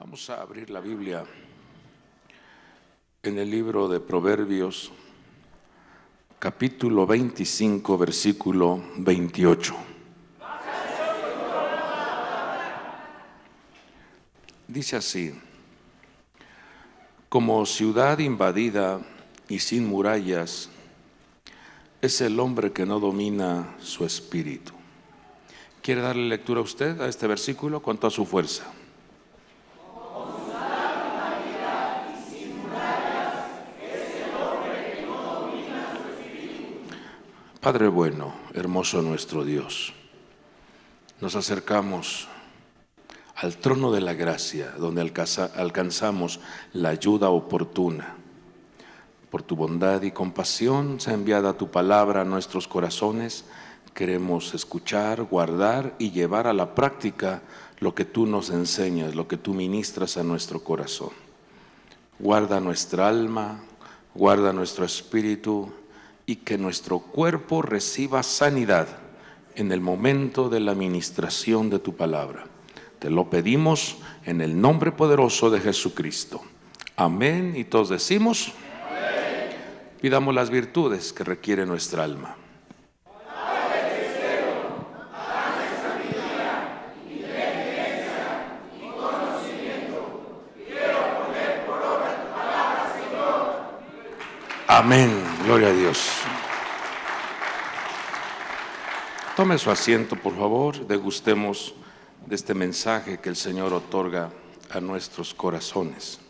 Vamos a abrir la Biblia en el libro de Proverbios, capítulo 25, versículo 28. Dice así: como ciudad invadida y sin murallas es el hombre que no domina su espíritu. ¿Quiere darle lectura a usted a este versículo con toda su fuerza? Padre bueno, hermoso nuestro Dios, nos acercamos al trono de la gracia, donde alcanzamos la ayuda oportuna. Por tu bondad y compasión sea enviada tu palabra a nuestros corazones. Queremos escuchar, guardar y llevar a la práctica lo que tú nos enseñas, lo que tú ministras a nuestro corazón. Guarda nuestra alma, guarda nuestro espíritu y que nuestro cuerpo reciba sanidad en el momento de la ministración de tu palabra. Te lo pedimos en el nombre poderoso de Jesucristo. Amén. Y todos decimos: amén. Pidamos las virtudes que requiere nuestra alma. Amén, gloria a Dios. Tome su asiento, por favor, degustemos de este mensaje que el Señor otorga a nuestros corazones.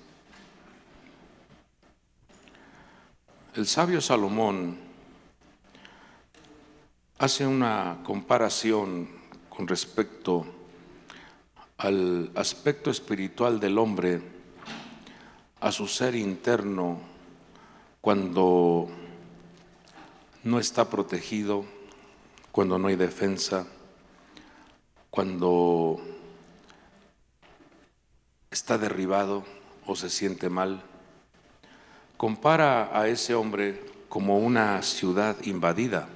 El sabio Salomón hace una comparación con respecto al aspecto espiritual del hombre, a su ser interno, cuando no está protegido, cuando no hay defensa, cuando está derribado o se siente mal. Compara a ese hombre como una ciudad invadida,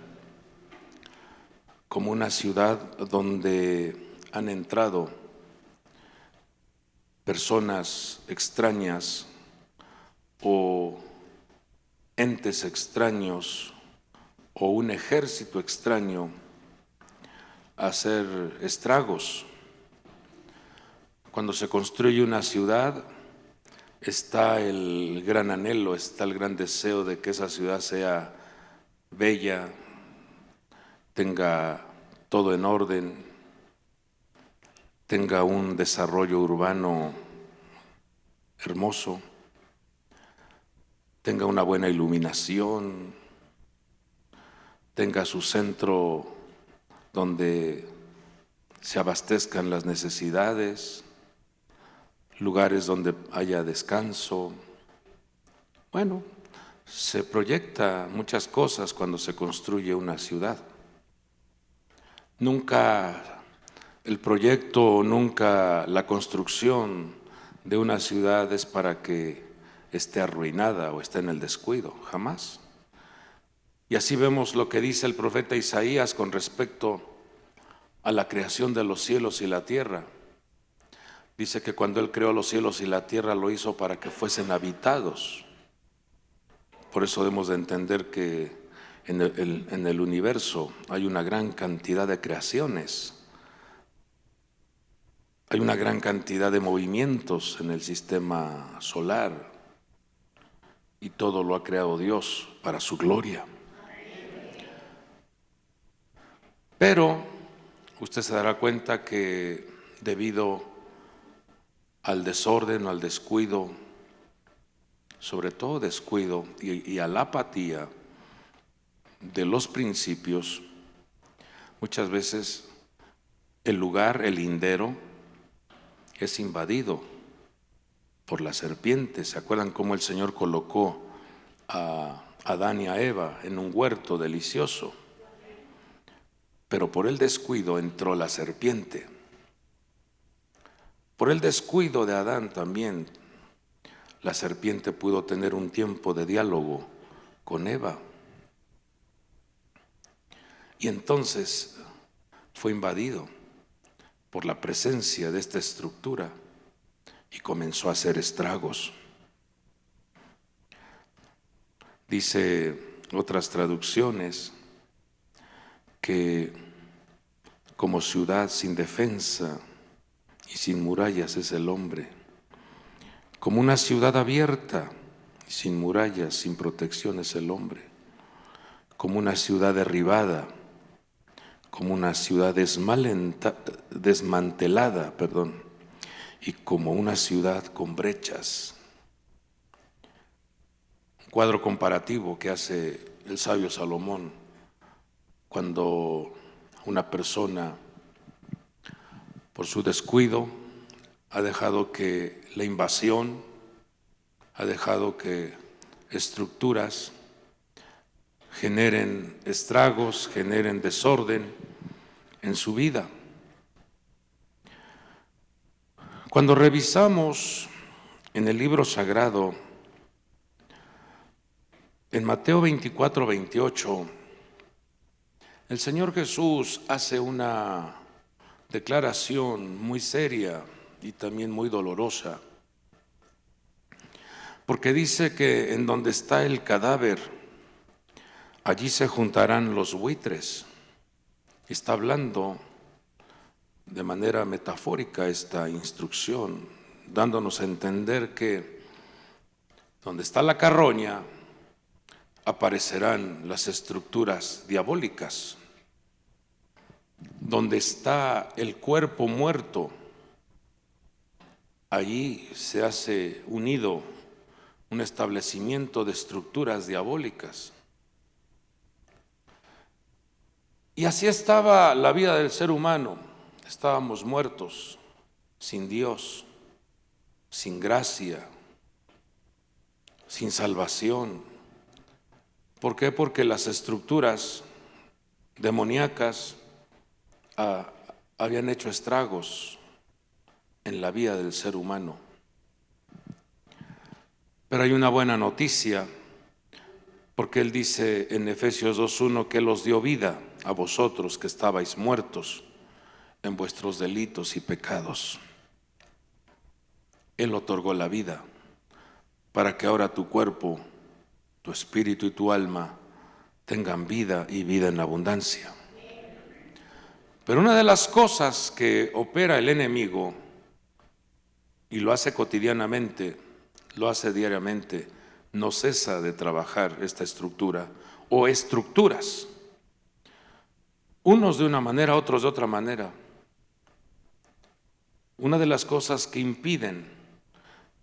como una ciudad donde han entrado personas extrañas o entes extraños o un ejército extraño a hacer estragos. Cuando se construye una ciudad, está el gran anhelo, está el gran deseo de que esa ciudad sea bella, tenga todo en orden, tenga un desarrollo urbano hermoso, tenga una buena iluminación, tenga su centro donde se abastezcan las necesidades, lugares donde haya descanso. Bueno, se proyecta muchas cosas cuando se construye una ciudad. Nunca el proyecto, nunca la construcción de una ciudad es para que esté arruinada o esté en el descuido, jamás. Y así vemos lo que dice el profeta Isaías con respecto a la creación de los cielos y la tierra. Dice que cuando Él creó los cielos y la tierra lo hizo para que fuesen habitados. Por eso debemos de entender que en el universo hay una gran cantidad de creaciones, hay una gran cantidad de movimientos en el sistema solar y todo lo ha creado Dios para su gloria. Pero usted se dará cuenta que debido al desorden o al descuido, sobre todo descuido y a la apatía de los principios, muchas veces el lugar, el lindero, es invadido por la serpiente. ¿Se acuerdan cómo el Señor colocó a Adán y a Eva en un huerto delicioso? Pero por el descuido entró la serpiente. Por el descuido de Adán también, la serpiente pudo tener un tiempo de diálogo con Eva. Y entonces fue invadido por la presencia de esta estructura y comenzó a hacer estragos. Dice otras traducciones que como ciudad sin defensa y sin murallas es el hombre, como una ciudad abierta y sin murallas, sin protección es el hombre, como una ciudad derribada, como una ciudad desmantelada, y como una ciudad con brechas. Un cuadro comparativo que hace el sabio Salomón cuando una persona, por su descuido, ha dejado que la invasión, ha dejado que estructuras generen estragos, generen desorden en su vida. Cuando revisamos en el libro sagrado, en Mateo 24, 28, el Señor Jesús hace una declaración muy seria y también muy dolorosa, porque dice que en donde está el cadáver, allí se juntarán los buitres. Está hablando de manera metafórica esta instrucción, dándonos a entender que donde está la carroña aparecerán las estructuras diabólicas. Donde está el cuerpo muerto, allí se hace unido un establecimiento de estructuras diabólicas. Y así estaba la vida del ser humano. Estábamos muertos, sin Dios, sin gracia, sin salvación. ¿Por qué? Porque las estructuras demoníacas habían hecho estragos en la vida del ser humano. Pero hay una buena noticia, porque Él dice en Efesios 2:1 que Él os dio vida a vosotros que estabais muertos en vuestros delitos y pecados. Él otorgó la vida para que ahora tu cuerpo, tu espíritu y tu alma tengan vida y vida en abundancia. Pero una de las cosas que opera el enemigo, y lo hace cotidianamente, lo hace diariamente, no cesa de trabajar esta estructura o estructuras, unos de una manera, otros de otra manera. Una de las cosas que impiden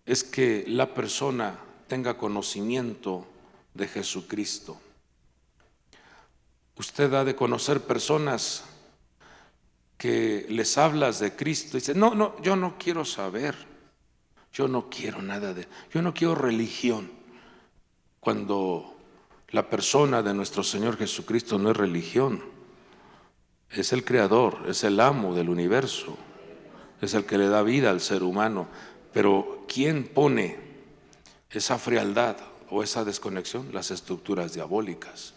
es que la persona tenga conocimiento de Jesucristo. Usted ha de conocer personas que les hablas de Cristo y dicen, no, yo no quiero saber, yo no quiero nada yo no quiero religión. Cuando la persona de nuestro Señor Jesucristo no es religión, es el creador, es el amo del universo, es el que le da vida al ser humano. Pero ¿quién pone esa frialdad o esa desconexión? Las estructuras diabólicas.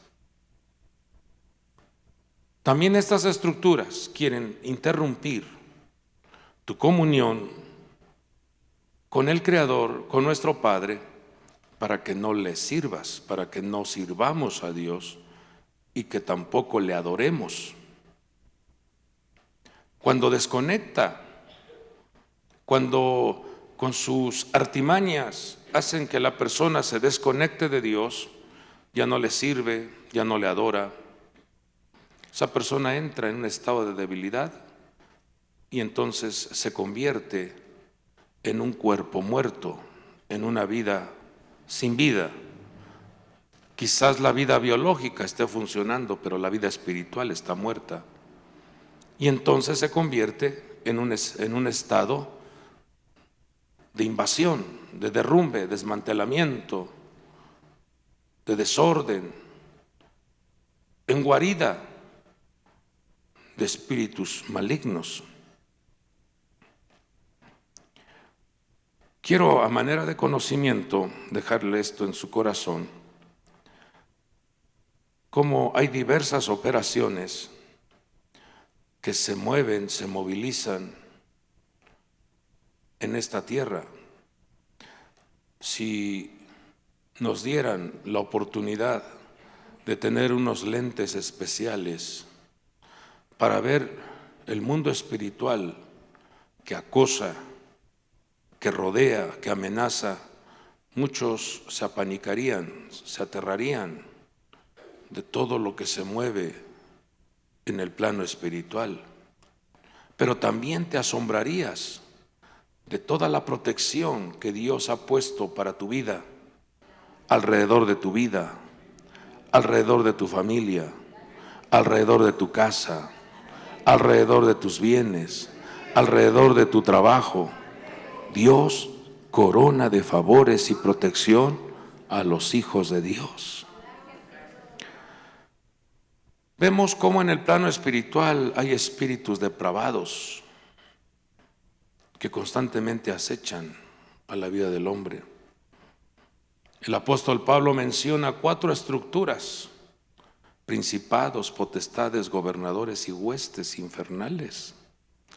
También estas estructuras quieren interrumpir tu comunión con el Creador, con nuestro Padre, para que no le sirvas, para que no sirvamos a Dios y que tampoco le adoremos. Cuando desconecta, cuando con sus artimañas hacen que la persona se desconecte de Dios, ya no le sirve, ya no le adora, esa persona entra en un estado de debilidad y entonces se convierte en un cuerpo muerto, en una vida sin vida. Quizás la vida biológica esté funcionando, pero la vida espiritual está muerta. Y entonces se convierte en un estado de invasión, de derrumbe, desmantelamiento, de desorden, en guarida de espíritus malignos. Quiero, a manera de conocimiento, dejarle esto en su corazón, como hay diversas operaciones que se mueven, se movilizan en esta tierra. Si nos dieran la oportunidad de tener unos lentes especiales para ver el mundo espiritual que acosa, que rodea, que amenaza, muchos se apanicarían, se aterrarían de todo lo que se mueve en el plano espiritual. Pero también te asombrarías de toda la protección que Dios ha puesto para tu vida, alrededor de tu vida, alrededor de tu familia, alrededor de tu casa, alrededor de tus bienes, alrededor de tu trabajo. Dios corona de favores y protección a los hijos de Dios. Vemos cómo en el plano espiritual hay espíritus depravados que constantemente acechan a la vida del hombre. El apóstol Pablo menciona 4 estructuras: principados, potestades, gobernadores y huestes infernales.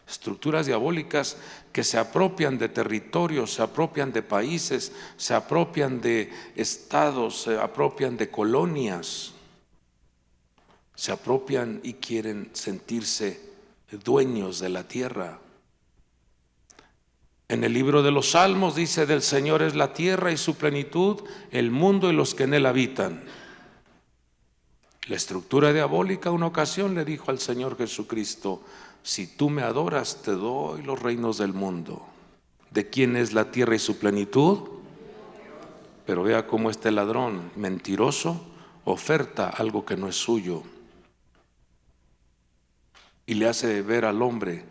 Estructuras diabólicas que se apropian de territorios, se apropian de países, se apropian de estados, se apropian de colonias, se apropian y quieren sentirse dueños de la tierra. En el libro de los Salmos dice: del Señor es la tierra y su plenitud, el mundo y los que en él habitan. La estructura diabólica una ocasión le dijo al Señor Jesucristo: si tú me adoras, te doy los reinos del mundo. ¿De quién es la tierra y su plenitud? Pero vea cómo este ladrón mentiroso oferta algo que no es suyo y le hace ver al hombre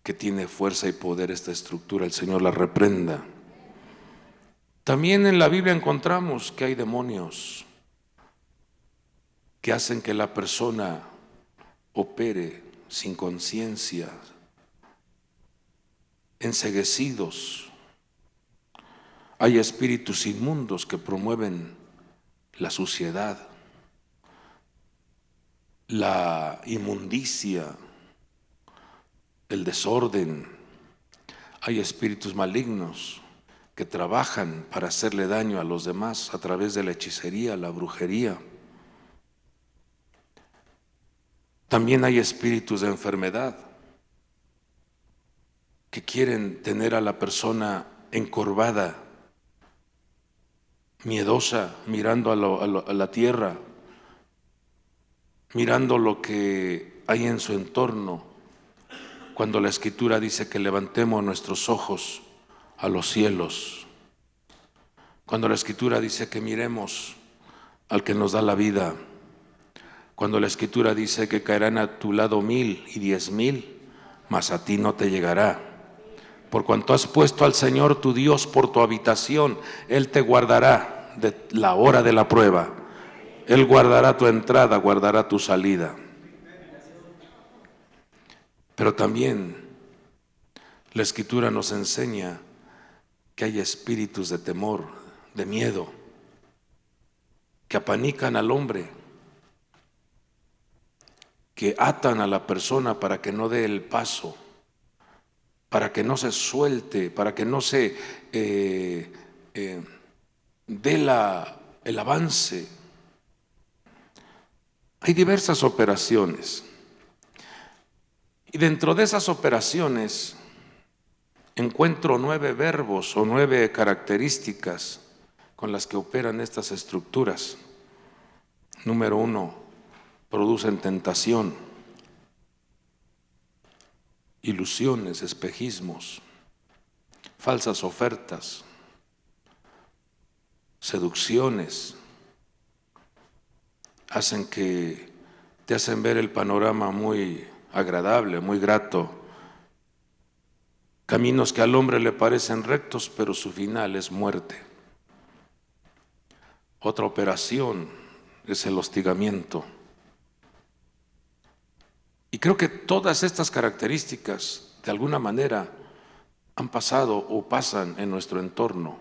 que tiene fuerza y poder esta estructura. El Señor la reprenda. También en la Biblia encontramos que hay demonios que hacen que la persona opere sin conciencia, enceguecidos. Hay espíritus inmundos que promueven la suciedad, la inmundicia, el desorden. Hay espíritus malignos que trabajan para hacerle daño a los demás a través de la hechicería, la brujería. También hay espíritus de enfermedad que quieren tener a la persona encorvada, miedosa, mirando a la tierra, mirando lo que hay en su entorno, cuando la Escritura dice que levantemos nuestros ojos a los cielos, cuando la Escritura dice que miremos al que nos da la vida, cuando la Escritura dice que caerán a tu lado 1000 y 10,000, mas a ti no te llegará. Por cuanto has puesto al Señor tu Dios por tu habitación, Él te guardará de la hora de la prueba. Él guardará tu entrada, guardará tu salida. Pero también la Escritura nos enseña que hay espíritus de temor, de miedo, que apanican al hombre, que atan a la persona para que no dé el paso, para que no se suelte, para que no se dé el avance. Hay diversas operaciones. Y dentro de esas operaciones encuentro 9 verbos o 9 características con las que operan estas estructuras. Número 1, producen tentación, ilusiones, espejismos, falsas ofertas, seducciones, hacen que te hacen ver el panorama muy agradable, muy grato, caminos que al hombre le parecen rectos, pero su final es muerte. Otra operación es el hostigamiento. Y creo que todas estas características, de alguna manera, han pasado o pasan en nuestro entorno,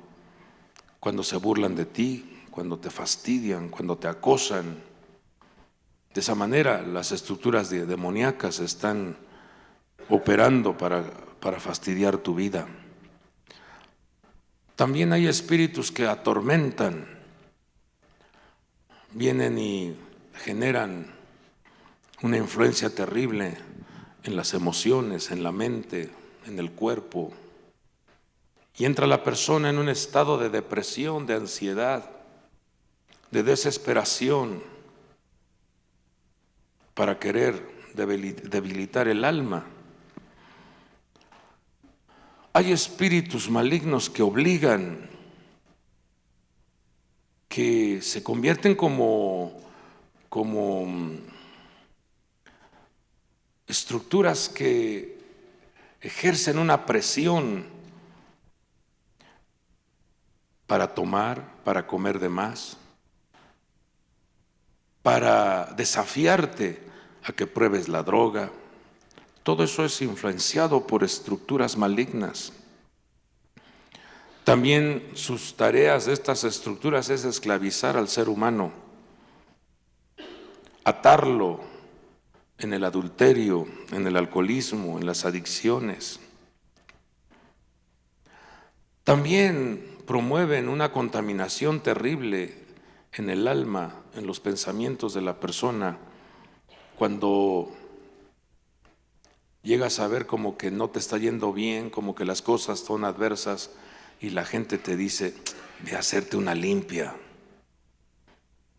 cuando se burlan de ti, cuando te fastidian, cuando te acosan. De esa manera, las estructuras demoníacas están operando para fastidiar tu vida. También hay espíritus que atormentan, vienen y generan una influencia terrible en las emociones, en la mente, en el cuerpo. Y entra la persona en un estado de depresión, de ansiedad, de desesperación, para querer debilitar el alma. Hay espíritus malignos que obligan, que se convierten como estructuras que ejercen una presión para tomar, para comer de más, para desafiarte a que pruebes la droga. Todo eso es influenciado por estructuras malignas. También sus tareas de estas estructuras es esclavizar al ser humano, atarlo en el adulterio, en el alcoholismo, en las adicciones. También promueven una contaminación terrible en el alma, en los pensamientos de la persona, cuando llegas a ver como que no te está yendo bien, como que las cosas son adversas y la gente te dice, ve a hacerte una limpia,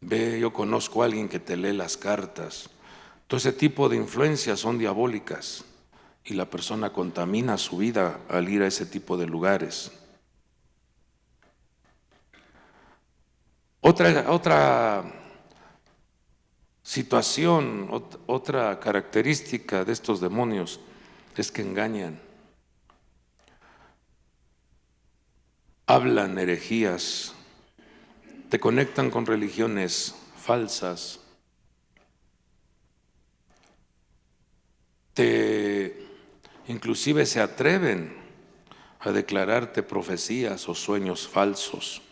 ve, yo conozco a alguien que te lee las cartas. Todo ese tipo de influencias son diabólicas y la persona contamina su vida al ir a ese tipo de lugares. Otra situación, otra característica de estos demonios es que engañan, hablan herejías, te conectan con religiones falsas, inclusive se atreven a declararte profecías o sueños falsos.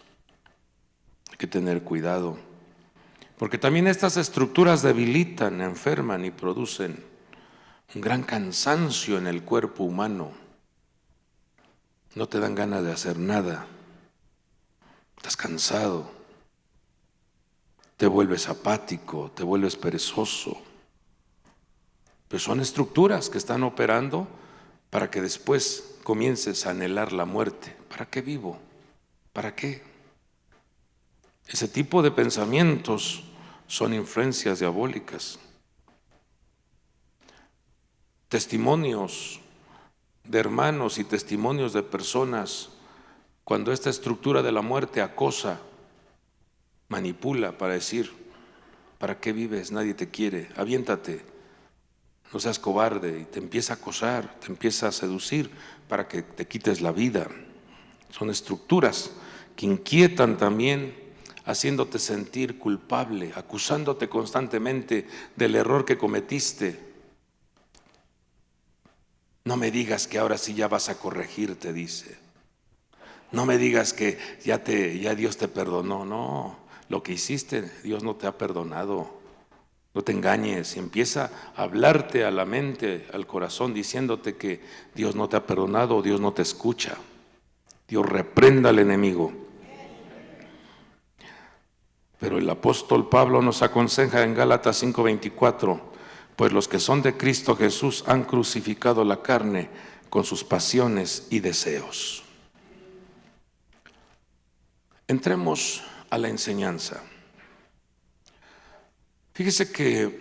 Hay que tener cuidado, porque también estas estructuras debilitan, enferman y producen un gran cansancio en el cuerpo humano. No te dan ganas de hacer nada, estás cansado, te vuelves apático, te vuelves perezoso. Pero son estructuras que están operando para que después comiences a anhelar la muerte. ¿Para qué vivo? ¿Para qué? Ese tipo de pensamientos son influencias diabólicas. Testimonios de hermanos y testimonios de personas, cuando esta estructura de la muerte acosa, manipula para decir, ¿para qué vives? Nadie te quiere, aviéntate, no seas cobarde, y te empieza a acosar, te empieza a seducir para que te quites la vida. Son estructuras que inquietan también, haciéndote sentir culpable, acusándote constantemente del error que cometiste. No me digas que ahora sí ya vas a corregir, te dice. No me digas que ya Dios te perdonó. No, lo que hiciste, Dios no te ha perdonado. No te engañes, y empieza a hablarte a la mente, al corazón, diciéndote que Dios no te ha perdonado, Dios no te escucha. Dios reprenda al enemigo. Pero el apóstol Pablo nos aconseja en Gálatas 5:24, pues los que son de Cristo Jesús han crucificado la carne con sus pasiones y deseos. Entremos a la enseñanza. Fíjese que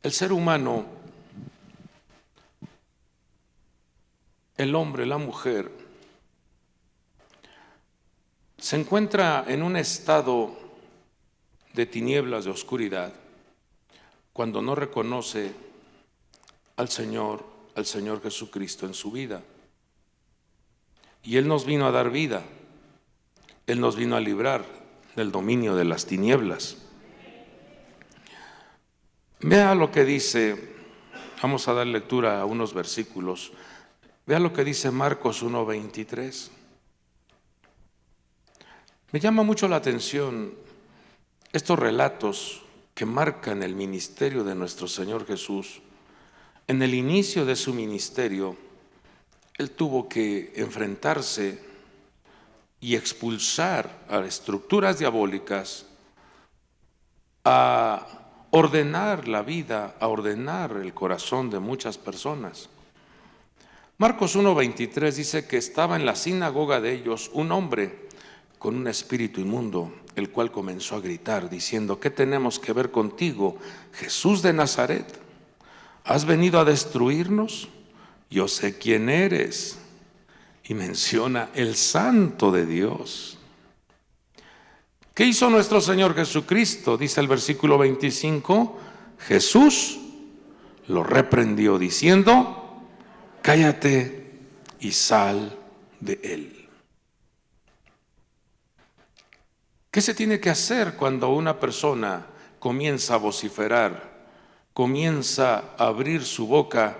el ser humano, el hombre, la mujer, se encuentra en un estado de tinieblas, de oscuridad, cuando no reconoce al Señor Jesucristo en su vida. Y Él nos vino a dar vida, Él nos vino a librar del dominio de las tinieblas. Vea lo que dice, vamos a dar lectura a unos versículos. Vea lo que dice Marcos 1:23. Me llama mucho la atención estos relatos que marcan el ministerio de nuestro Señor Jesús. En el inicio de su ministerio, Él tuvo que enfrentarse y expulsar a estructuras diabólicas, a ordenar la vida, a ordenar el corazón de muchas personas. Marcos 1:23 dice que estaba en la sinagoga de ellos un hombre con un espíritu inmundo, el cual comenzó a gritar diciendo: ¿qué tenemos que ver contigo, Jesús de Nazaret? ¿Has venido a destruirnos? Yo sé quién eres. Y menciona el Santo de Dios. ¿Qué hizo nuestro Señor Jesucristo? Dice el versículo 25, Jesús lo reprendió diciendo: cállate y sal de él. ¿Qué se tiene que hacer cuando una persona comienza a vociferar, comienza a abrir su boca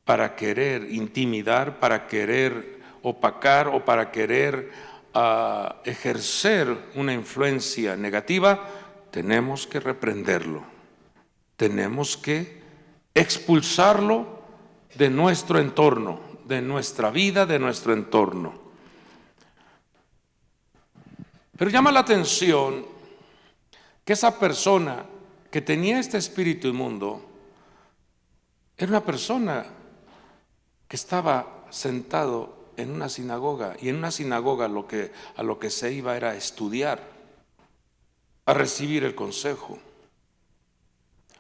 para querer intimidar, para querer opacar o para querer ejercer una influencia negativa? Tenemos que reprenderlo, tenemos que expulsarlo de nuestro entorno, de nuestra vida, de nuestro entorno. Pero llama la atención que esa persona que tenía este espíritu inmundo era una persona que estaba sentado en una sinagoga, y en una sinagoga a lo que se iba era a estudiar, a recibir el consejo,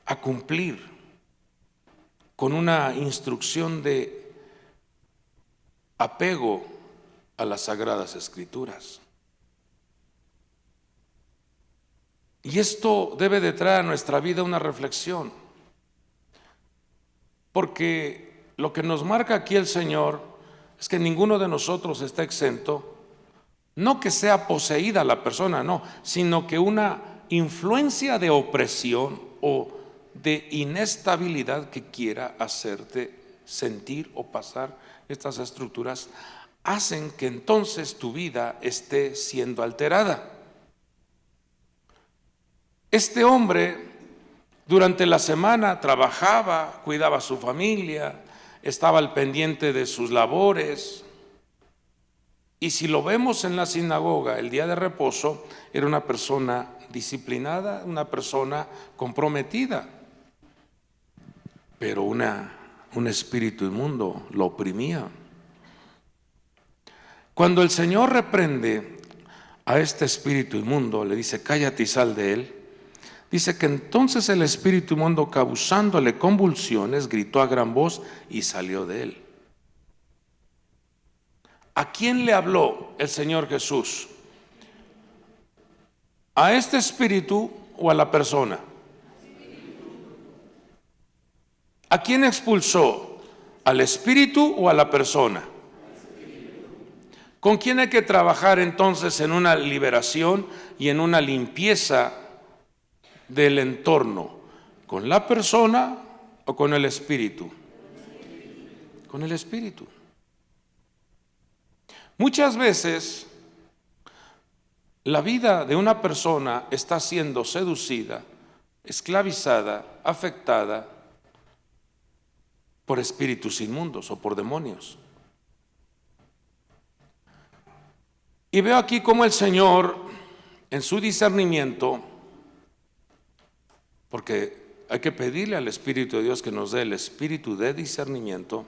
a cumplir con una instrucción de apego a las Sagradas Escrituras. Y esto debe de traer a nuestra vida una reflexión, porque lo que nos marca aquí el Señor es que ninguno de nosotros está exento, no que sea poseída la persona, no, sino que una influencia de opresión o de inestabilidad que quiera hacerte sentir o pasar estas estructuras, hacen que entonces tu vida esté siendo alterada. Este hombre durante la semana trabajaba, cuidaba a su familia, estaba al pendiente de sus labores, y si lo vemos en la sinagoga el día de reposo, era una persona disciplinada, una persona comprometida, pero un espíritu inmundo lo oprimía. Cuando el Señor reprende a este espíritu inmundo, le dice: cállate y sal de él, dice que entonces el espíritu inmundo, causándole convulsiones, gritó a gran voz y salió de él. ¿A quién le habló el Señor Jesús? ¿A este espíritu o a la persona? ¿A quién expulsó? ¿Al espíritu o a la persona? ¿Con quién hay que trabajar entonces en una liberación y en una limpieza del entorno? ¿Con la persona o con el espíritu? Con el espíritu. Muchas veces la vida de una persona está siendo seducida, esclavizada, afectada por espíritus inmundos o por demonios. Y veo aquí cómo el Señor, en su discernimiento, porque hay que pedirle al Espíritu de Dios que nos dé el espíritu de discernimiento,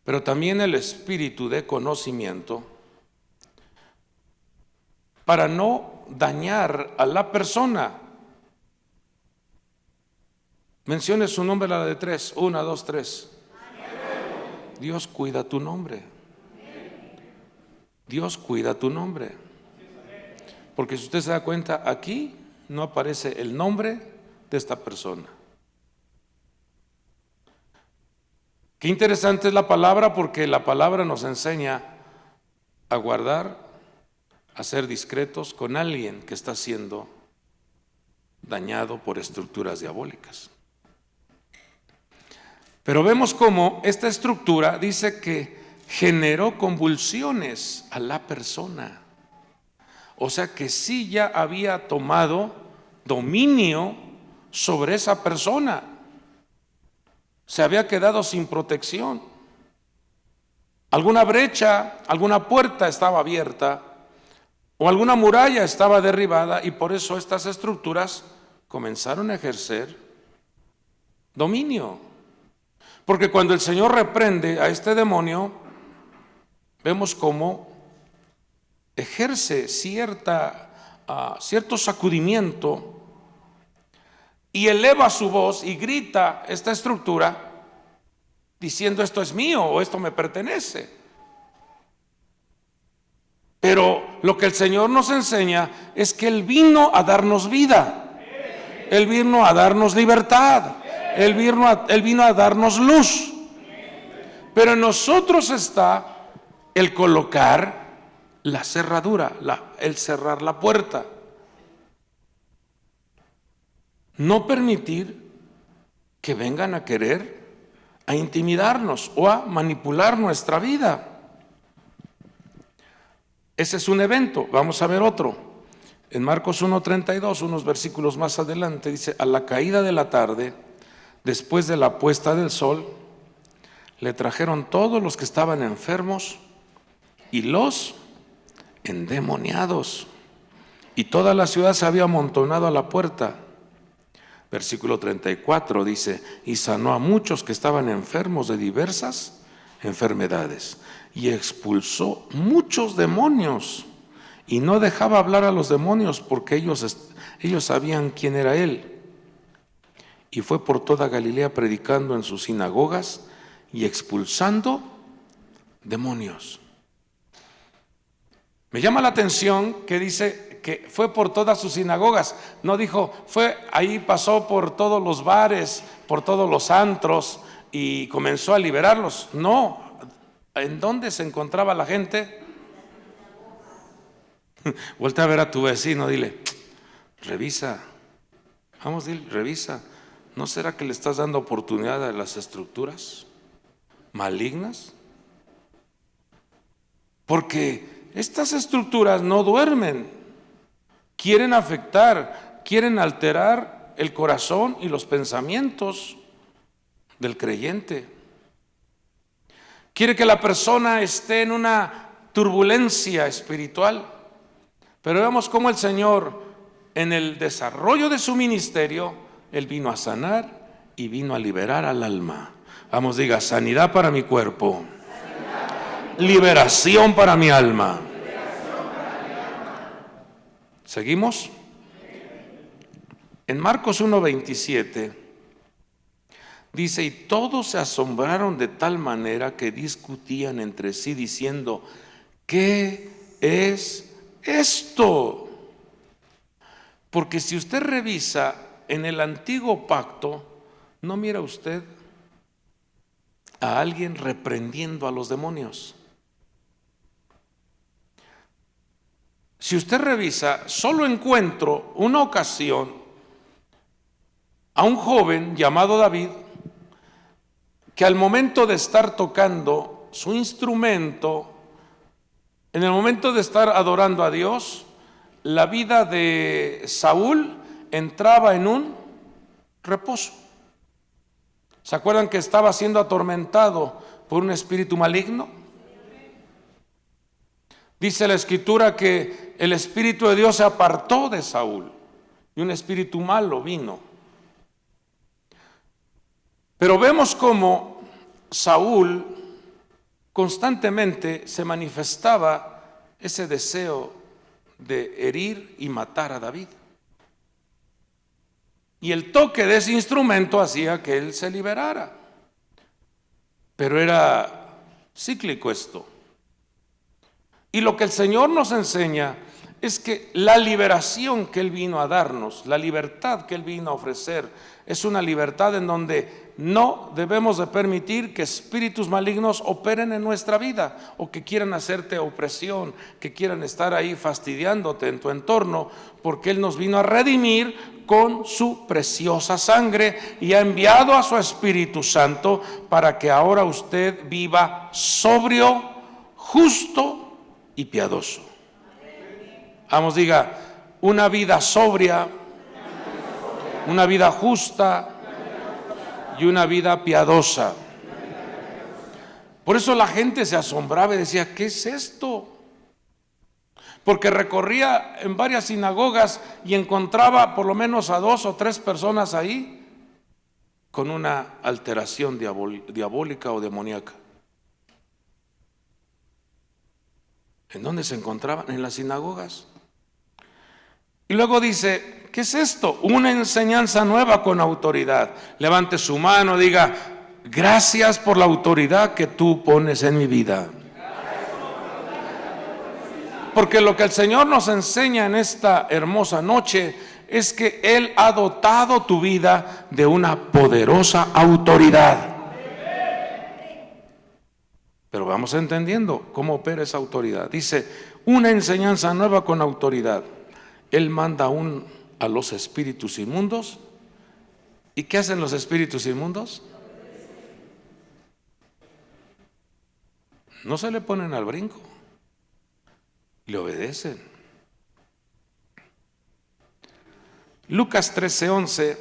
pero también el espíritu de conocimiento, para no dañar a la persona. Mencione su nombre a la de 3, 1, 2, 3. Dios cuida tu nombre. Dios cuida tu nombre. Porque si usted se da cuenta, aquí no aparece el nombre de esta persona. Qué interesante es la palabra, porque la palabra nos enseña a guardar, a ser discretos con alguien que está siendo dañado por estructuras diabólicas. Pero vemos cómo esta estructura dice que generó convulsiones a la persona. O sea que sí ya había tomado dominio sobre esa persona. Se había quedado sin protección. alguna brecha, alguna puerta estaba abierta o alguna muralla estaba derribada, y por eso estas estructuras comenzaron a ejercer dominio. Porque cuando el Señor reprende a este demonio, vemos cómo ejerce cierto sacudimiento y eleva su voz y grita esta estructura diciendo: esto es mío o esto me pertenece. Pero lo que el Señor nos enseña es que Él vino a darnos vida, Él vino a darnos libertad, Él vino a darnos luz. Pero en nosotros está el colocar la cerradura, el cerrar la puerta. No permitir que vengan a querer a intimidarnos o a manipular nuestra vida. Ese es un evento. Vamos a ver otro. En Marcos 1:32, unos versículos más adelante, dice: a la caída de la tarde, después de la puesta del sol, le trajeron todos los que estaban enfermos y los endemoniados, y toda la ciudad se había amontonado a la puerta. Versículo 34 dice: y sanó a muchos que estaban enfermos de diversas enfermedades, y expulsó muchos demonios, y no dejaba hablar a los demonios porque ellos sabían quién era Él. Y fue por toda Galilea predicando en sus sinagogas y expulsando demonios. Me llama la atención que dice que fue por todas sus sinagogas. No dijo, pasó por todos los bares, por todos los antros y comenzó a liberarlos. No. ¿En dónde se encontraba la gente? Voltea a ver a tu vecino, dile: revisa. Vamos, dile, revisa. ¿No será que le estás dando oportunidad a las estructuras malignas? Porque estas estructuras no duermen, quieren afectar, quieren alterar el corazón y los pensamientos del creyente. Quiere que la persona esté en una turbulencia espiritual. Pero vemos cómo el Señor, en el desarrollo de su ministerio, Él vino a sanar y vino a liberar al alma. Vamos, diga: sanidad para mi cuerpo, liberación para mi alma. ¿Seguimos? En Marcos 1:27 dice: y todos se asombraron de tal manera que discutían entre sí diciendo: ¿qué es esto? Porque si usted revisa en el antiguo pacto, ¿no mira usted a alguien reprendiendo a los demonios? Si usted revisa, solo encuentro una ocasión a un joven llamado David, que al momento de estar tocando su instrumento, en el momento de estar adorando a Dios, la vida de Saúl entraba en un reposo. ¿Se acuerdan que estaba siendo atormentado por un espíritu maligno? Dice la Escritura que el Espíritu de Dios se apartó de Saúl y un espíritu malo vino. Pero vemos cómo Saúl constantemente se manifestaba ese deseo de herir y matar a David. Y el toque de ese instrumento hacía que él se liberara. Pero era cíclico esto. Y lo que el Señor nos enseña es que la liberación que Él vino a darnos, la libertad que Él vino a ofrecer, es una libertad en donde no debemos de permitir que espíritus malignos operen en nuestra vida o que quieran hacerte opresión, que quieran estar ahí fastidiándote en tu entorno, porque Él nos vino a redimir con su preciosa sangre y ha enviado a su Espíritu Santo para que ahora usted viva sobrio, justo y piadoso. Vamos, diga: una vida sobria, una vida justa y una vida piadosa. Por eso la gente se asombraba y decía, ¿qué es esto? Porque recorría en varias sinagogas y encontraba por lo menos a 2 o 3 personas ahí con una alteración diabólica o demoníaca. ¿En dónde se encontraban? En las sinagogas. Y luego dice, ¿qué es esto? Una enseñanza nueva con autoridad. Levante su mano, diga, gracias por la autoridad que tú pones en mi vida. Porque lo que el Señor nos enseña en esta hermosa noche es que Él ha dotado tu vida de una poderosa autoridad. Pero vamos entendiendo cómo opera esa autoridad. Dice, una enseñanza nueva con autoridad. Él manda a los espíritus inmundos. ¿Y qué hacen los espíritus inmundos? No se le ponen al brinco, le obedecen. Lucas 13:11,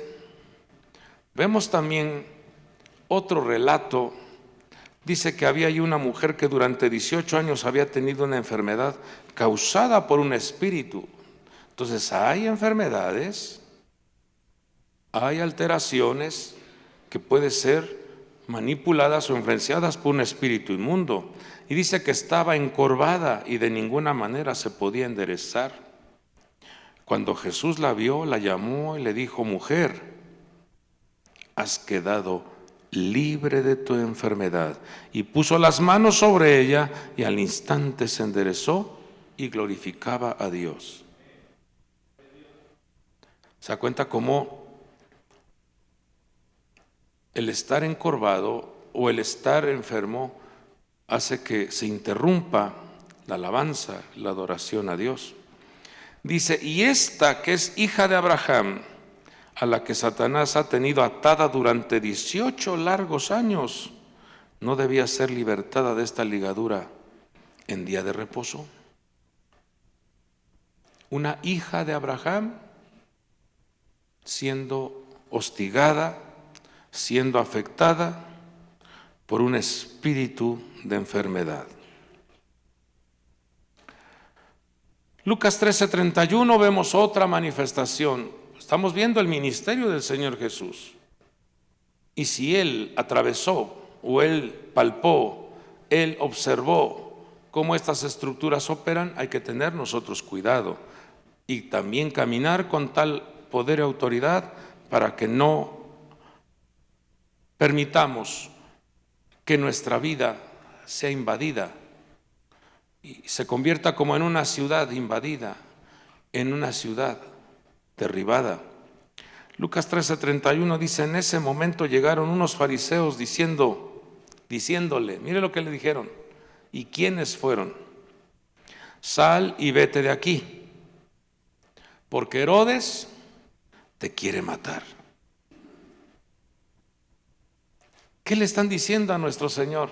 vemos también otro relato. Dice que había ahí una mujer que durante 18 años había tenido una enfermedad causada por un espíritu. Entonces hay enfermedades, hay alteraciones que pueden ser manipuladas o influenciadas por un espíritu inmundo. Y dice que estaba encorvada y de ninguna manera se podía enderezar. Cuando Jesús la vio, la llamó y le dijo, mujer, has quedado libre de tu enfermedad. Y puso las manos sobre ella y al instante se enderezó y glorificaba a Dios. ¿Se da cuenta cómo el estar encorvado o el estar enfermo hace que se interrumpa la alabanza, la adoración a Dios? Dice, y esta que es hija de Abraham, a la que Satanás ha tenido atada durante 18 largos años, ¿no debía ser libertada de esta ligadura en día de reposo? Una hija de Abraham siendo hostigada, siendo afectada por un espíritu de enfermedad. Lucas 13:31 vemos otra manifestación. Estamos viendo el ministerio del Señor Jesús. Y si Él atravesó o Él palpó, Él observó cómo estas estructuras operan, hay que tener nosotros cuidado y también caminar con tal poder y autoridad para que no permitamos que nuestra vida sea invadida y se convierta como en una ciudad invadida, en una ciudad derribada. Lucas 13:31 dice, en ese momento llegaron unos fariseos diciéndole, mire lo que le dijeron, ¿y quiénes fueron? Sal y vete de aquí, porque Herodes te quiere matar. ¿Qué le están diciendo a nuestro Señor?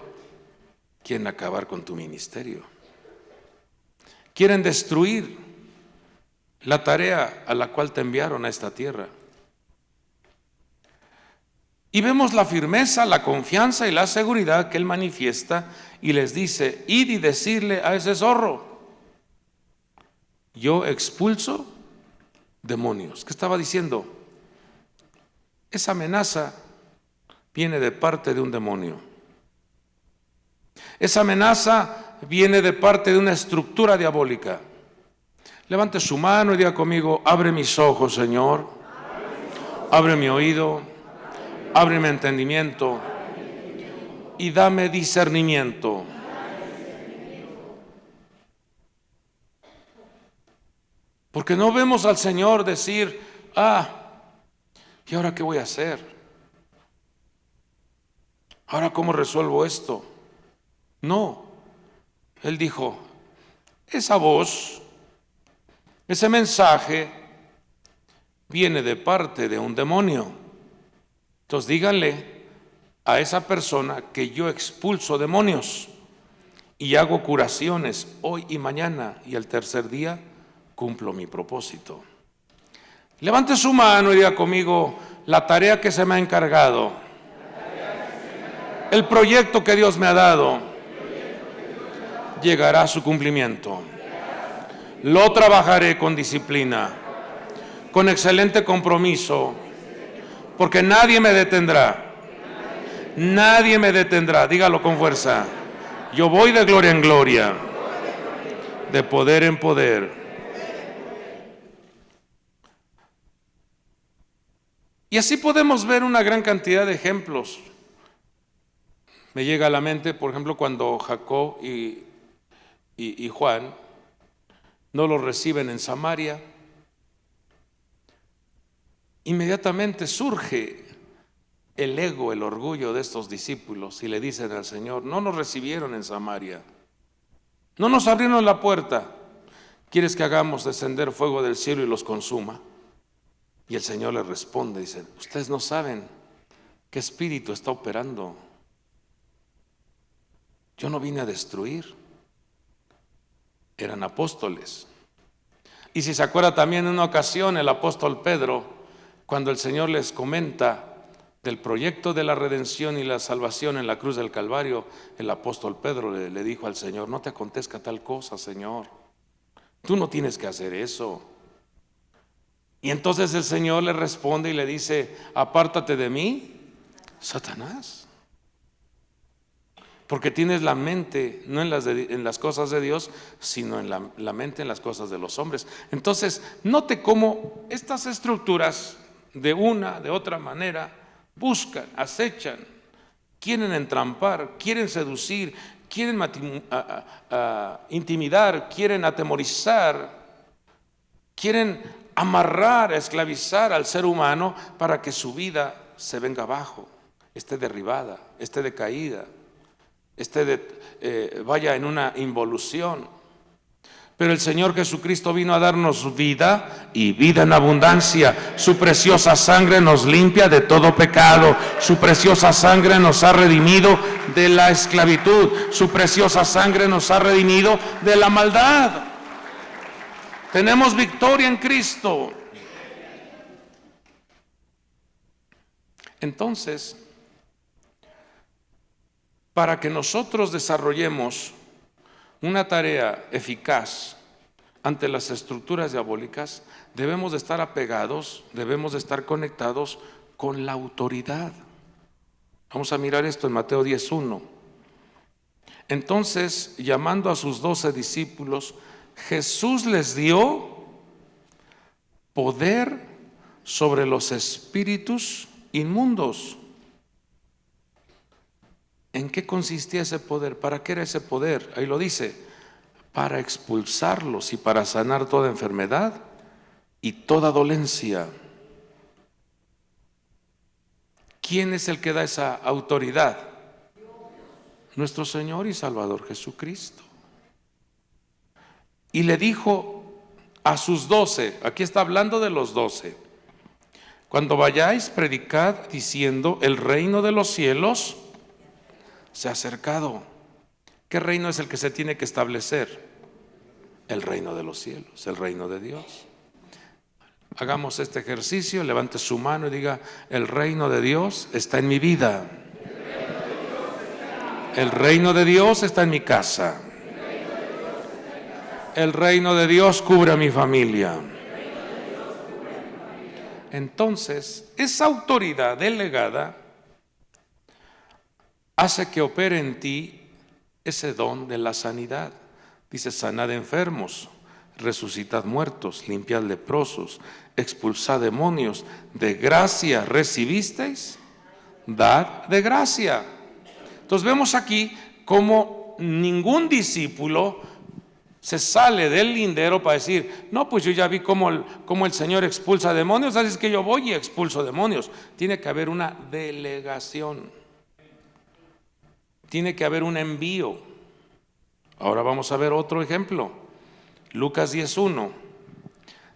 Quieren acabar con tu ministerio. Quieren destruir la tarea a la cual te enviaron a esta tierra. Y vemos la firmeza, la confianza y la seguridad que Él manifiesta y les dice, id y decirle a ese zorro, yo expulso demonios. ¿Qué estaba diciendo? Esa amenaza viene de parte de un demonio. Esa amenaza viene de parte de una estructura diabólica. Levante su mano y diga conmigo, abre mis ojos, Señor, abre mi oído, abre mi entendimiento y dame discernimiento. Porque no vemos al Señor decir, ¿y ahora qué voy a hacer? ¿Ahora cómo resuelvo esto? No, Él dijo, esa voz, ese mensaje viene de parte de un demonio. Entonces díganle a esa persona que yo expulso demonios y hago curaciones hoy y mañana y al tercer día cumplo mi propósito. Levante su mano y diga conmigo la tarea que se me ha encargado, el proyecto que Dios me ha dado. llegará a su cumplimiento. Lo trabajaré con disciplina, con excelente compromiso, porque nadie me detendrá. Nadie me detendrá. Dígalo con fuerza. Yo voy de gloria en gloria, de poder en poder. Y así podemos ver una gran cantidad de ejemplos. Me llega a la mente, por ejemplo, cuando Jacob y Juan no los reciben en Samaria, inmediatamente surge el ego, el orgullo de estos discípulos y le dicen al Señor: no nos recibieron en Samaria, no nos abrieron la puerta, ¿quieres que hagamos descender fuego del cielo y los consuma? Y el Señor les responde, dice: ustedes no saben qué espíritu está operando. Yo no vine a destruir, eran apóstoles. Y si se acuerda también en una ocasión el apóstol Pedro, cuando el Señor les comenta del proyecto de la redención y la salvación en la cruz del Calvario, el apóstol Pedro le dijo al Señor: no te acontezca tal cosa, Señor, tú no tienes que hacer eso. Y entonces el Señor le responde y le dice: apártate de mí, Satanás, porque tienes la mente no en las cosas de Dios, sino en la mente en las cosas de los hombres. Entonces, note cómo estas estructuras de una, de otra manera, buscan, acechan, quieren entrampar, quieren seducir, quieren intimidar, quieren atemorizar, quieren amarrar, esclavizar al ser humano para que su vida se venga abajo, esté derribada, esté decaída, vaya en una involución. Pero el Señor Jesucristo vino a darnos vida y vida en abundancia. Su preciosa sangre nos limpia de todo pecado. Su preciosa sangre nos ha redimido de la esclavitud. Su preciosa sangre nos ha redimido de la maldad. Tenemos victoria en Cristo. Entonces, para que nosotros desarrollemos una tarea eficaz ante las estructuras diabólicas, debemos de estar apegados, debemos de estar conectados con la autoridad. Vamos a mirar esto en Mateo 10:1. Entonces, llamando a sus 12 discípulos, Jesús les dio poder sobre los espíritus inmundos. ¿En qué consistía ese poder? ¿Para qué era ese poder? Ahí lo dice: para expulsarlos y para sanar toda enfermedad y toda dolencia. ¿Quién es el que da esa autoridad? Nuestro Señor y Salvador Jesucristo. Y le dijo a sus 12, aquí está hablando de los 12: cuando vayáis, predicad diciendo: el reino de los cielos se ha acercado. ¿Qué reino es el que se tiene que establecer? El reino de los cielos, el reino de Dios. Hagamos este ejercicio, levante su mano y diga: el reino de Dios está en mi vida. El reino de Dios está en mi casa. El reino de Dios cubre a mi familia. Entonces, esa autoridad delegada hace que opere en ti ese don de la sanidad. Dice: sanad enfermos, resucitad muertos, limpiad leprosos, expulsad demonios. De gracia recibisteis, dad de gracia. Entonces vemos aquí cómo ningún discípulo se sale del lindero para decir: no, pues yo ya vi cómo el Señor expulsa demonios, así es que yo voy y expulso demonios. Tiene que haber una delegación. Tiene que haber un envío. Ahora vamos a ver otro ejemplo. Lucas 10:1.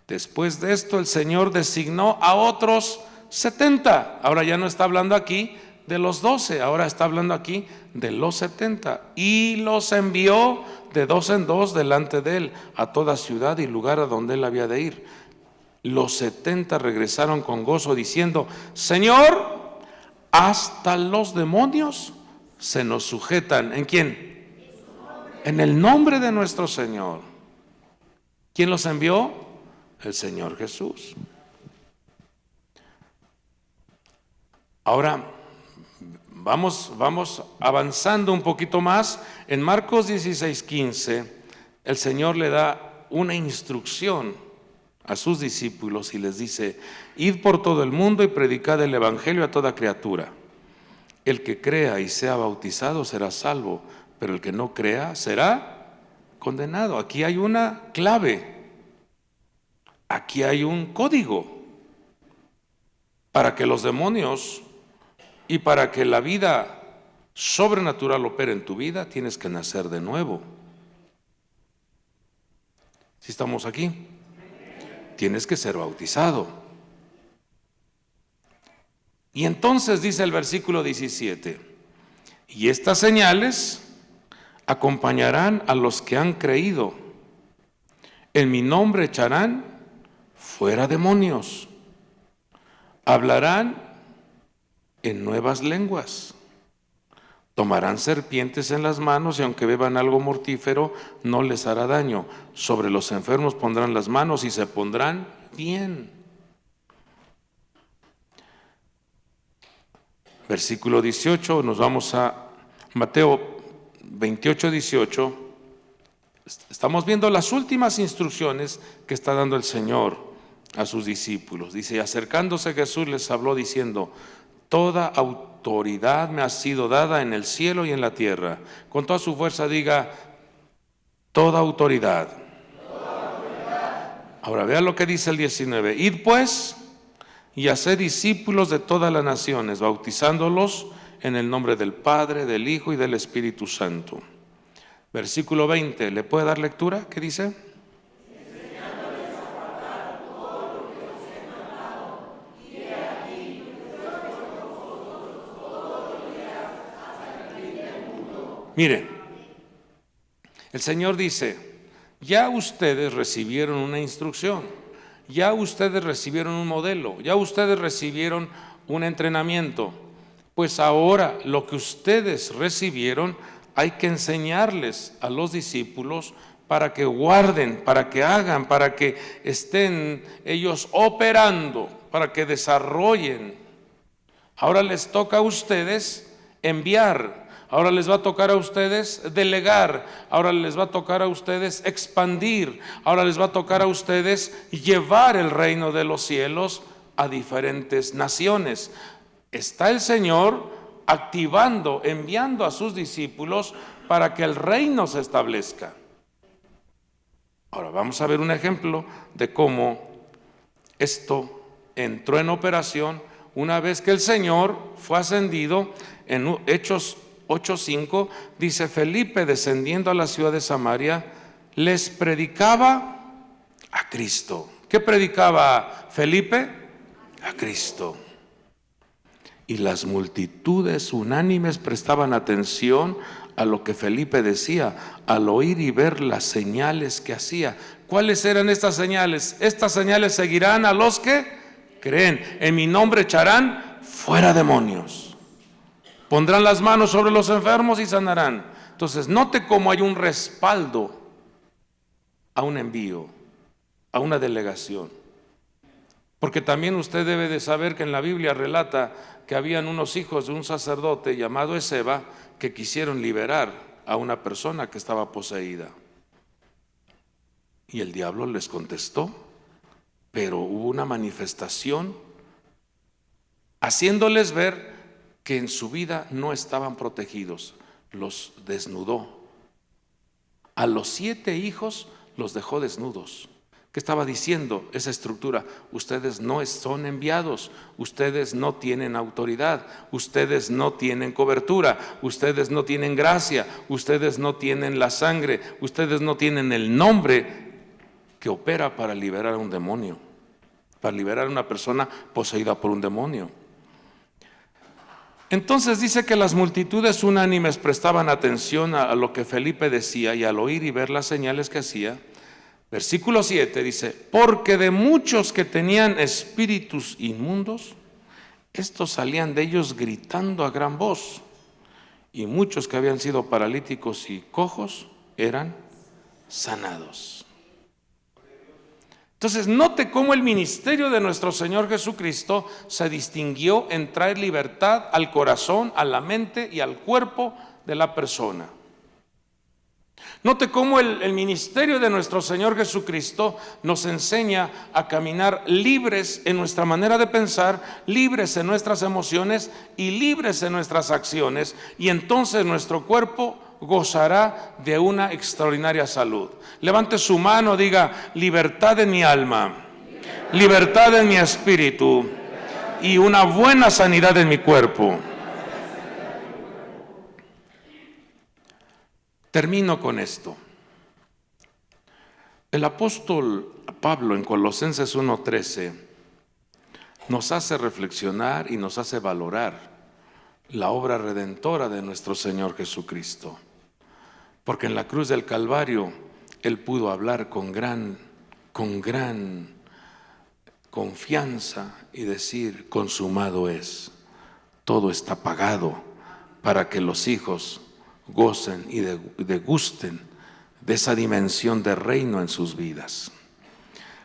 Después de esto el Señor designó a otros 70. Ahora ya no está hablando aquí de los 12, ahora está hablando aquí de los 70. Y los envió de dos en dos delante de él a toda ciudad y lugar a donde él había de ir. Los 70 regresaron con gozo diciendo: Señor, hasta los demonios se nos sujetan. ¿En quién? en el nombre de nuestro Señor. ¿Quién los envió? El Señor Jesús. Ahora, vamos avanzando un poquito más. En Marcos 16:15, el Señor le da una instrucción a sus discípulos y les dice: id por todo el mundo y predicad el evangelio a toda criatura. El que crea y sea bautizado será salvo, pero el que no crea será condenado. Aquí hay una clave, aquí hay un código para que los demonios y para que la vida sobrenatural opere en tu vida. Tienes que nacer de nuevo. ¿Sí estamos aquí? Tienes que ser bautizado. Y entonces dice el versículo 17: y estas señales acompañarán a los que han creído. En mi nombre echarán fuera demonios, hablarán en nuevas lenguas, tomarán serpientes en las manos y aunque beban algo mortífero no les hará daño. Sobre los enfermos pondrán las manos y se pondrán bien. Versículo 18, nos vamos a Mateo 28:18. Estamos viendo las últimas instrucciones que está dando el Señor a sus discípulos. Dice: y acercándose Jesús les habló diciendo: toda autoridad me ha sido dada en el cielo y en la tierra. Con toda su fuerza diga: toda autoridad. Ahora vea lo que dice el 19: id pues y haced discípulos de todas las naciones, bautizándolos en el nombre del Padre, del Hijo y del Espíritu Santo. Versículo 20, ¿le puede dar lectura? ¿Qué dice? Mire, el Señor dice: ya ustedes recibieron una instrucción, ya ustedes recibieron un modelo, ya ustedes recibieron un entrenamiento. Pues ahora lo que ustedes recibieron hay que enseñarles a los discípulos para que guarden, para que hagan, para que estén ellos operando, para que desarrollen. Ahora les toca a ustedes enviar. Ahora les va a tocar a ustedes delegar, ahora les va a tocar a ustedes expandir, ahora les va a tocar a ustedes llevar el reino de los cielos a diferentes naciones. Está el Señor activando, enviando a sus discípulos para que el reino se establezca. Ahora vamos a ver un ejemplo de cómo esto entró en operación una vez que el Señor fue ascendido. En Hechos 8:5 dice: Felipe, descendiendo a la ciudad de Samaria, les predicaba a Cristo. ¿Qué predicaba Felipe? A Cristo. Y las multitudes unánimes prestaban atención a lo que Felipe decía, al oír y ver las señales que hacía. ¿Cuáles eran estas señales? Estas señales seguirán a los que creen. En mi nombre echarán fuera demonios. Pondrán las manos sobre los enfermos y sanarán. Entonces, note cómo hay un respaldo a un envío, a una delegación. Porque también usted debe de saber que en la Biblia relata que habían unos hijos de un sacerdote llamado Esceva que quisieron liberar a una persona que estaba poseída. Y el diablo les contestó, pero hubo una manifestación haciéndoles ver que en su vida no estaban protegidos. Los desnudó. A los 7 hijos los dejó desnudos. ¿Qué estaba diciendo esa estructura? Ustedes no son enviados, ustedes no tienen autoridad, ustedes no tienen cobertura, ustedes no tienen gracia, ustedes no tienen la sangre, ustedes no tienen el nombre que opera para liberar a un demonio, para liberar a una persona poseída por un demonio. Entonces dice que las multitudes unánimes prestaban atención a lo que Felipe decía, y al oír y ver las señales que hacía. Versículo 7 dice: porque de muchos que tenían espíritus inmundos, estos salían de ellos gritando a gran voz, y muchos que habían sido paralíticos y cojos eran sanados. Entonces, note cómo el ministerio de nuestro Señor Jesucristo se distinguió en traer libertad al corazón, a la mente y al cuerpo de la persona. Note cómo el ministerio de nuestro Señor Jesucristo nos enseña a caminar libres en nuestra manera de pensar, libres en nuestras emociones y libres en nuestras acciones, y entonces nuestro cuerpo gozará de una extraordinaria salud. Levante su mano, diga: libertad en mi alma, libertad en mi espíritu y una buena sanidad en mi cuerpo. Termino con esto. El apóstol Pablo en Colosenses 1:13 nos hace reflexionar y nos hace valorar la obra redentora de nuestro Señor Jesucristo. Porque en la cruz del Calvario Él pudo hablar con gran confianza y decir: consumado es, todo está pagado, para que los hijos gocen y degusten de esa dimensión de reino en sus vidas.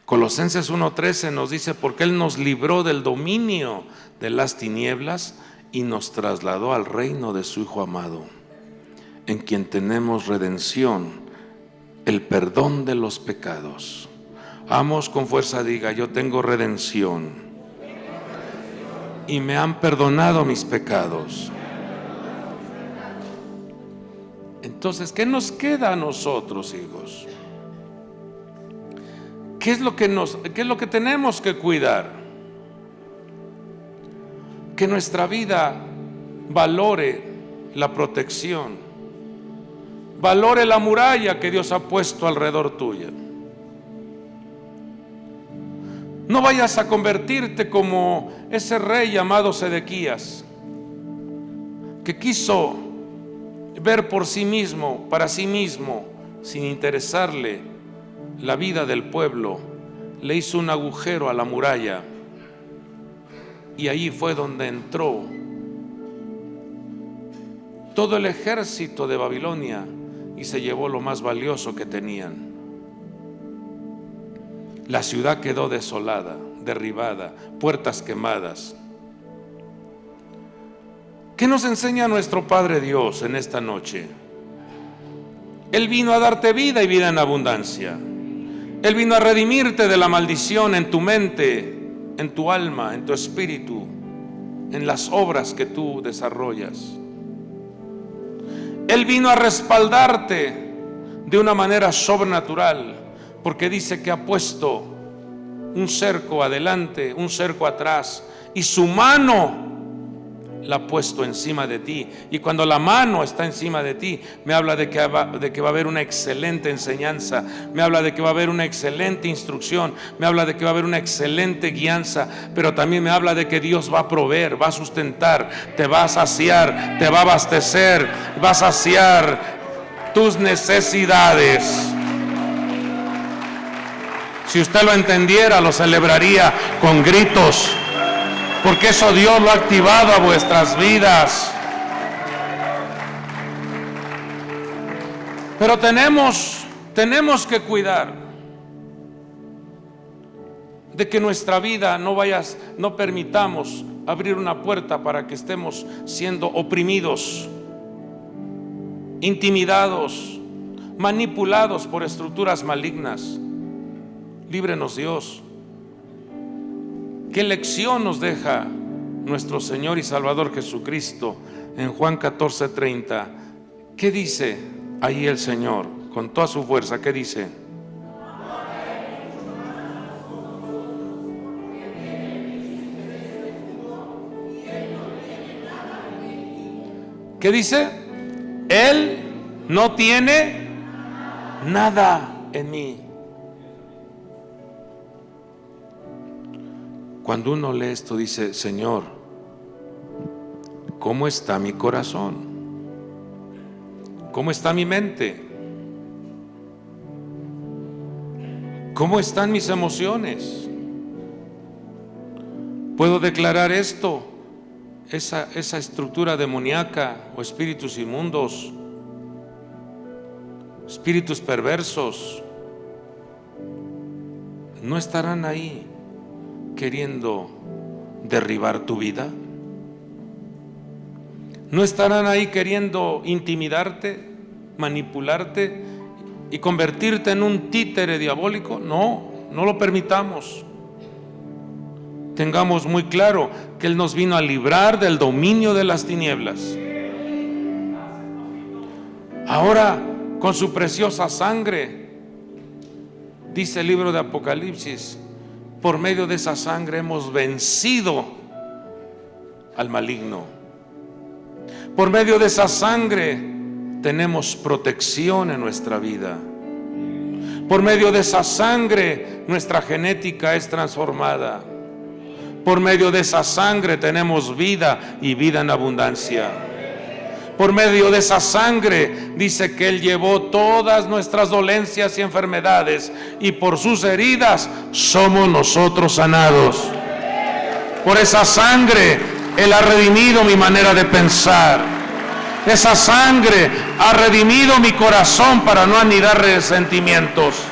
Colosenses 1:13 nos dice: porque Él nos libró del dominio de las tinieblas y nos trasladó al reino de su Hijo amado, en quien tenemos redención, el perdón de los pecados. Vamos, con fuerza diga: yo tengo redención y me han perdonado mis pecados. Entonces, ¿qué nos queda a nosotros, hijos? ¿Qué es lo que tenemos que cuidar? Que nuestra vida valore la protección, valore la muralla que Dios ha puesto alrededor tuya. No vayas a convertirte como ese rey llamado Sedequías, que quiso ver por sí mismo, para sí mismo, sin interesarle la vida del pueblo. Le hizo un agujero a la muralla y ahí fue donde entró todo el ejército de Babilonia y se llevó lo más valioso que tenían. La ciudad quedó desolada, derribada, puertas quemadas. ¿Qué nos enseña nuestro Padre Dios en esta noche? Él vino a darte vida y vida en abundancia. Él vino a redimirte de la maldición en tu mente, en tu alma, en tu espíritu, en las obras que tú desarrollas. Él vino a respaldarte de una manera sobrenatural, porque dice que ha puesto un cerco adelante, un cerco atrás, y su mano la ha puesto encima de ti. Y cuando la mano está encima de ti, me habla de que va a haber una excelente enseñanza, me habla de que va a haber una excelente instrucción, me habla de que va a haber una excelente guianza, pero también me habla de que Dios va a proveer, va a sustentar, te va a saciar, te va a abastecer, va a saciar tus necesidades. Si usted lo entendiera, lo celebraría con gritos, porque eso Dios lo ha activado a vuestras vidas. Pero tenemos que cuidar de que nuestra vida no permitamos abrir una puerta para que estemos siendo oprimidos, intimidados, manipulados por estructuras malignas. Líbrenos, Dios. ¿Qué lección nos deja nuestro Señor y Salvador Jesucristo en Juan 14:30? ¿Qué dice ahí el Señor con toda su fuerza? ¿Qué dice? ¿Qué dice? Él no tiene nada en mí. Cuando uno lee esto dice: Señor, ¿cómo está mi corazón? ¿Cómo está mi mente? ¿Cómo están mis emociones? ¿Puedo declarar esto? Esa estructura demoníaca o espíritus inmundos espíritus perversos, ¿no estarán ahí queriendo derribar tu vida? ¿No estarán ahí queriendo intimidarte, manipularte y convertirte en un títere diabólico? No, no lo permitamos. Tengamos muy claro que Él nos vino a librar del dominio de las tinieblas. Ahora, con su preciosa sangre, dice el libro de Apocalipsis, por medio de esa sangre hemos vencido al maligno. Por medio de esa sangre tenemos protección en nuestra vida. Por medio de esa sangre nuestra genética es transformada. Por medio de esa sangre tenemos vida y vida en abundancia. Por medio de esa sangre dice que Él llevó todas nuestras dolencias y enfermedades, y por sus heridas somos nosotros sanados. Por esa sangre Él ha redimido mi manera de pensar. Esa sangre ha redimido mi corazón para no anidar resentimientos.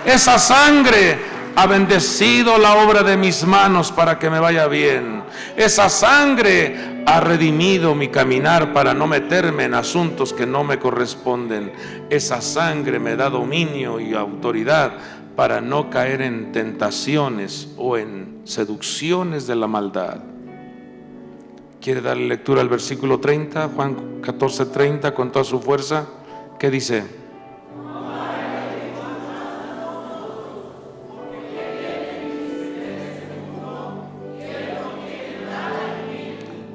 Esa sangre ha bendecido la obra de mis manos para que me vaya bien. Esa sangre ha redimido mi caminar para no meterme en asuntos que no me corresponden. Esa sangre me da dominio y autoridad para no caer en tentaciones o en seducciones de la maldad. ¿Quiere darle lectura al versículo 30? Juan 14:30 con toda su fuerza. ¿Qué dice?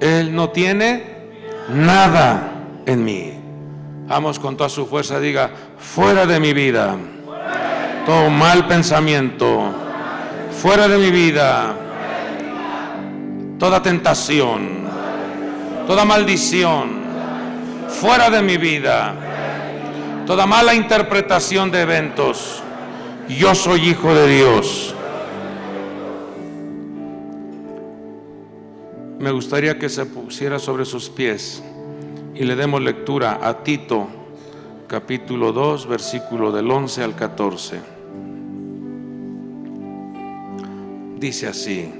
Él no tiene nada en mí. Vamos con toda su fuerza, diga: fuera de mi vida todo mal pensamiento, fuera de mi vida toda tentación, toda maldición, fuera de mi vida toda mala interpretación de eventos. Yo soy hijo de Dios. Me gustaría que se pusiera sobre sus pies y le demos lectura a Tito, capítulo 2, versículo del 11 al 14. Dice así: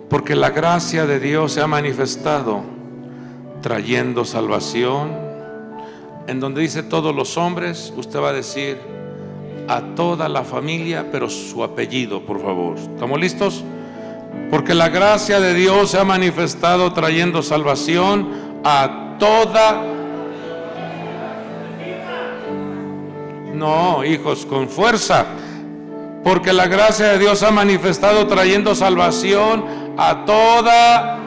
porque la gracia de Dios se ha manifestado, trayendo salvación. En donde dice todos los hombres, usted va a decir a toda la familia, pero su apellido, por favor. ¿Estamos listos? Porque la gracia de Dios se ha manifestado trayendo salvación a toda. No, hijos, con fuerza. Porque la gracia de Dios se ha manifestado trayendo salvación a toda.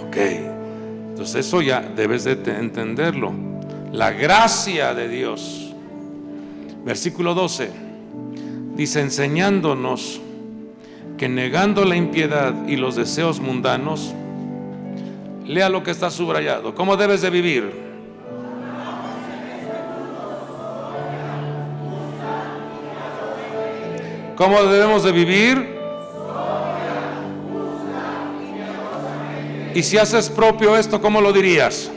Ok, entonces eso ya debes de entenderlo. La gracia de Dios. Versículo 12. Dice: enseñándonos que negando la impiedad y los deseos mundanos, lea lo que está subrayado. ¿Cómo debes de vivir? ¿Cómo debemos de vivir? Y si haces propio esto, ¿cómo lo dirías?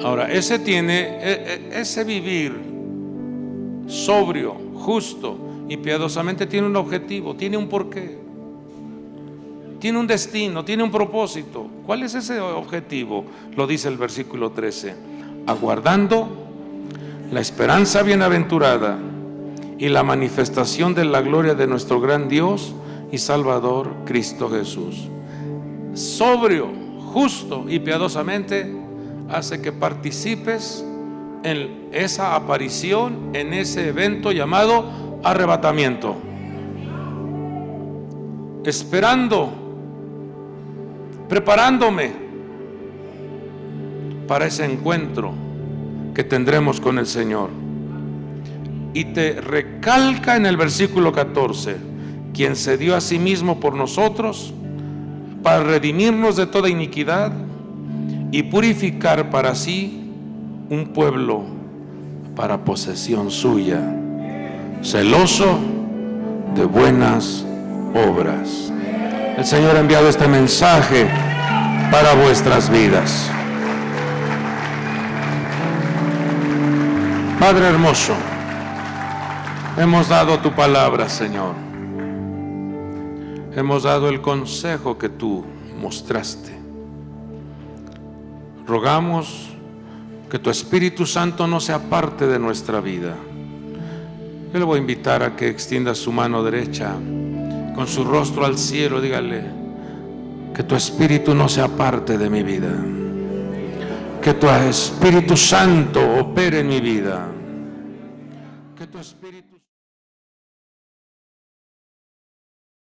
Ahora, ese vivir sobrio, justo y piadosamente tiene un objetivo, tiene un porqué, tiene un destino, tiene un propósito. ¿Cuál es ese objetivo? Lo dice el versículo 13: aguardando la esperanza bienaventurada y la manifestación de la gloria de nuestro gran Dios y Salvador, Cristo Jesús. Sobrio, justo y piadosamente hace que participes en esa aparición, en ese evento llamado arrebatamiento, esperando, preparándome para ese encuentro que tendremos con el Señor. Y te recalca en el versículo 14: quien se dio a sí mismo por nosotros para redimirnos de toda iniquidad y purificar para sí un pueblo para posesión suya, celoso de buenas obras. El Señor ha enviado este mensaje para vuestras vidas. Padre hermoso, hemos dado tu palabra, Señor. Hemos dado el consejo que tú mostraste. Rogamos que tu Espíritu Santo no sea parte de nuestra vida. Yo le voy a invitar a que extienda su mano derecha con su rostro al cielo. Dígale: que tu Espíritu no sea parte de mi vida. Que tu Espíritu Santo opere en mi vida. Que tu Espíritu